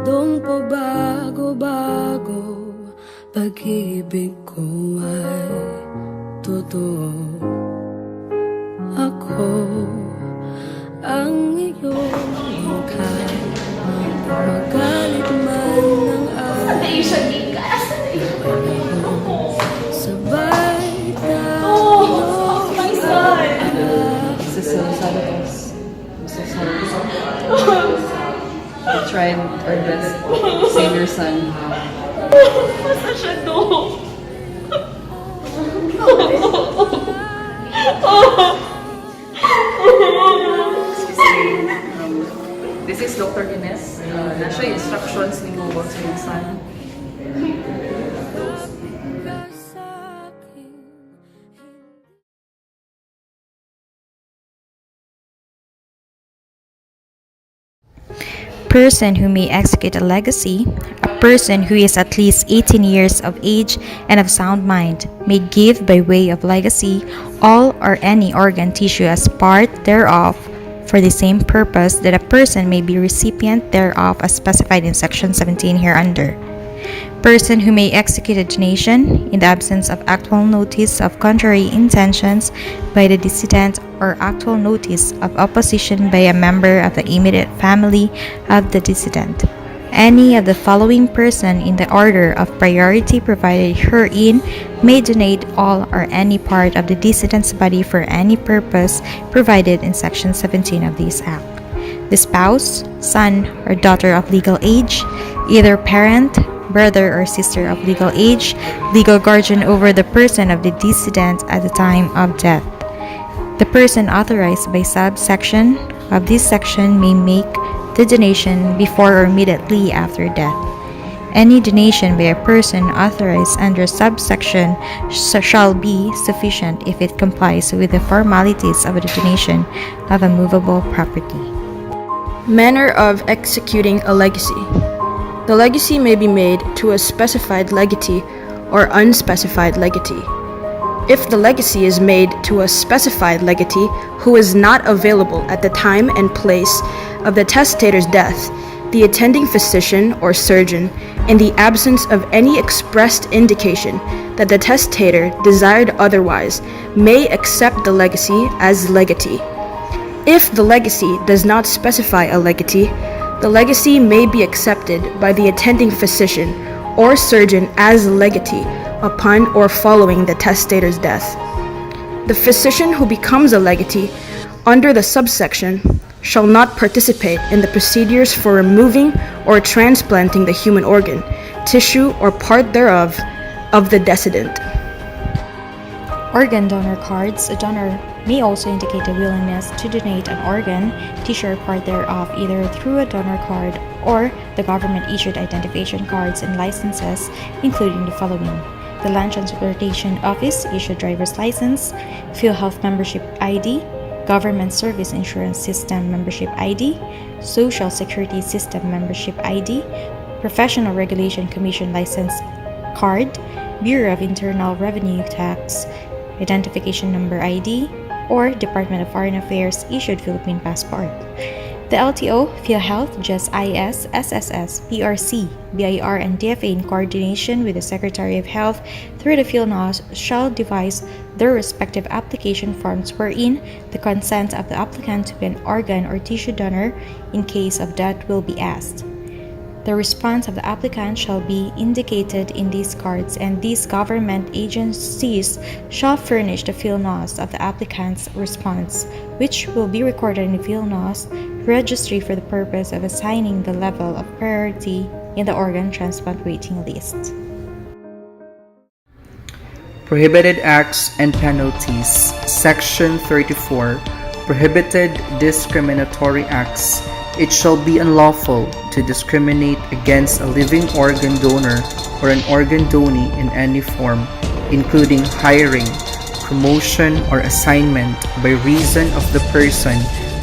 mundong pagbago-bago, pag-ibig ko ay totoo. Ako ang iyong hingkay, magalit man ng araw, sabay tayo. This is Sabatos. We tried our best to save your son. Basta siya doon. This is Dr. Ines. Nasa instructions ni mo sa iyong son. Person who may execute a legacy, a person who is at least 18 years of age and of sound mind, may give by way of legacy all or any organ tissue as part thereof for the same purpose that a person may be recipient thereof as specified in section 17 hereunder. Person who may execute a donation in the absence of actual notice of contrary intentions by the decedent or actual notice of opposition by a member of the immediate family of the decedent. Any of the following person in the order of priority provided herein may donate all or any part of the decedent's body for any purpose provided in section 17 of this act. The spouse, son, or daughter of legal age, either parent, brother or sister of legal age, legal guardian over the person of the decedent at the time of death. The person authorized by subsection of this section may make the donation before or immediately after death. Any donation by a person authorized under subsection shall be sufficient if it complies with the formalities of the donation of a movable property. Manner of executing a legacy. The legacy may be made to a specified legatee or unspecified legatee. If the legacy is made to a specified legatee who is not available at the time and place of the testator's death, the attending physician or surgeon, in the absence of any expressed indication that the testator desired otherwise, may accept the legacy as legatee. If the legacy does not specify a legatee, the legacy may be accepted by the attending physician or surgeon as legatee upon or following the testator's death. The physician who becomes a legatee under the subsection shall not participate in the procedures for removing or transplanting the human organ, tissue, or part thereof of the decedent. Organ donor cards. A donor may also indicate a willingness to donate an organ, tissue, or part thereof either through a donor card or the government-issued identification cards and licenses, including the following: the Land Transportation Office issued driver's license, PhilHealth membership ID, Government Service Insurance System membership ID, Social Security System membership ID, Professional Regulation Commission license card, Bureau of Internal Revenue Tax identification number ID, or Department of Foreign Affairs issued Philippine passport. The LTO, PhilHealth, JES-IS, SSS, PRC, BIR, and DFA in coordination with the Secretary of Health through the PhilNos shall devise their respective application forms wherein the consent of the applicant to be an organ or tissue donor in case of death will be asked. The response of the applicant shall be indicated in these cards, and these government agencies shall furnish the PhilNos of the applicant's response, which will be recorded in the PhilNos registry for the purpose of assigning the level of priority in the organ transplant waiting list. Prohibited Acts and Penalties. Section 34. Prohibited Discriminatory Acts. It shall be unlawful to discriminate against a living organ donor or an organ donee in any form, including hiring, promotion, or assignment by reason of the person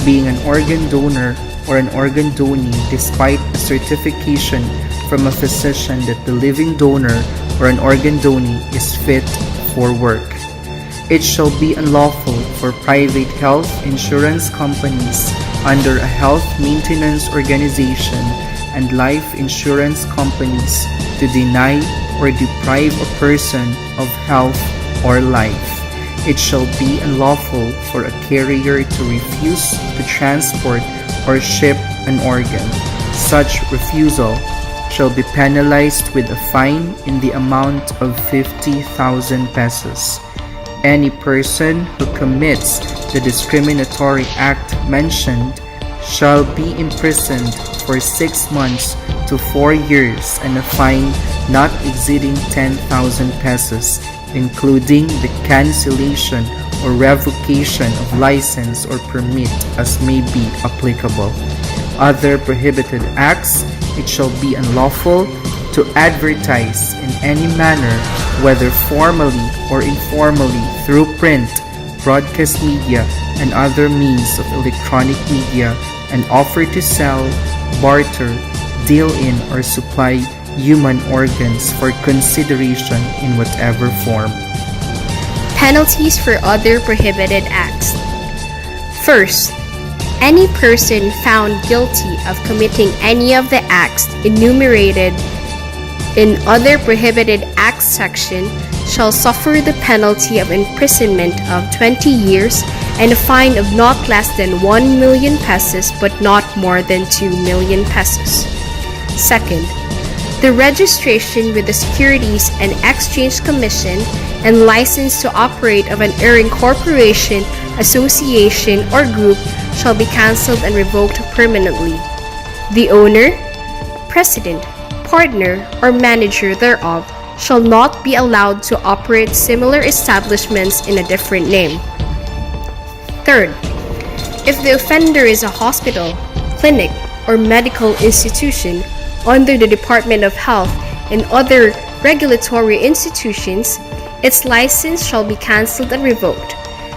being an organ donor or an organ donee despite a certification from a physician that the living donor or an organ donee is fit for work. It shall be unlawful for private health insurance companies under a health maintenance organization and life insurance companies to deny or deprive a person of health or life. It shall be unlawful for a carrier to refuse to transport or ship an organ. Such refusal shall be penalized with a fine in the amount of 50,000 pesos. Any person who commits the discriminatory act mentioned shall be imprisoned for 6 months to 4 years and a fine not exceeding 10,000 pesos, including the cancellation or revocation of license or permit as may be applicable. Other prohibited acts, it shall be unlawful to advertise in any manner, whether formally or informally, through print, broadcast media, and other means of electronic media, and offer to sell, barter, deal in, or supply human organs for consideration in whatever form. Penalties for other prohibited acts. First, any person found guilty of committing any of the acts enumerated in other prohibited acts section shall suffer the penalty of imprisonment of 20 years and a fine of not less than 1 million pesos but not more than 2 million pesos. Second, the registration with the Securities and Exchange Commission and license to operate of an erring corporation, association, or group shall be cancelled and revoked permanently. The owner, president, partner, or manager thereof shall not be allowed to operate similar establishments in a different name. Third, if the offender is a hospital, clinic, or medical institution under the Department of Health and other regulatory institutions, its license shall be cancelled and revoked,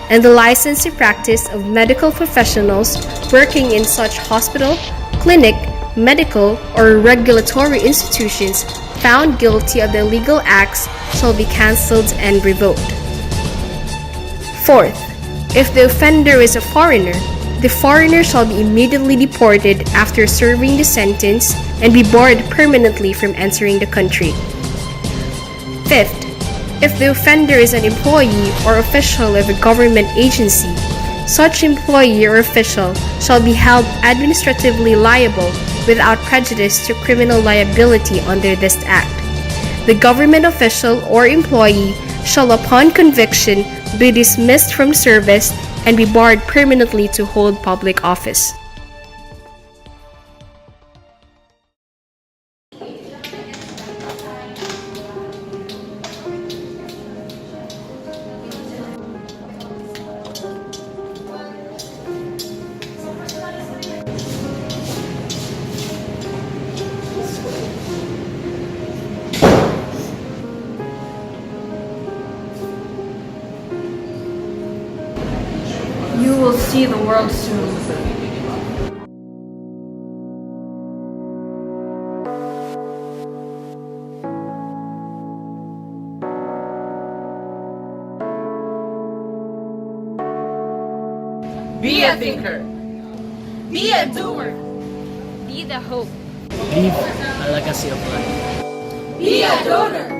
and the license to practice of medical professionals working in such hospital, clinic, medical, or regulatory institutions found guilty of the illegal acts shall be cancelled and revoked. Fourth, if the offender is a foreigner, the foreigner shall be immediately deported after serving the sentence and be barred permanently from entering the country. Fifth, if the offender is an employee or official of a government agency, such employee or official shall be held administratively liable without prejudice to criminal liability under this act. The government official or employee shall, upon conviction, be dismissed from service and be barred permanently to hold public office. You will see the world soon. Be a thinker. Be a doer. Be the hope. Leave a legacy of life. Be a donor.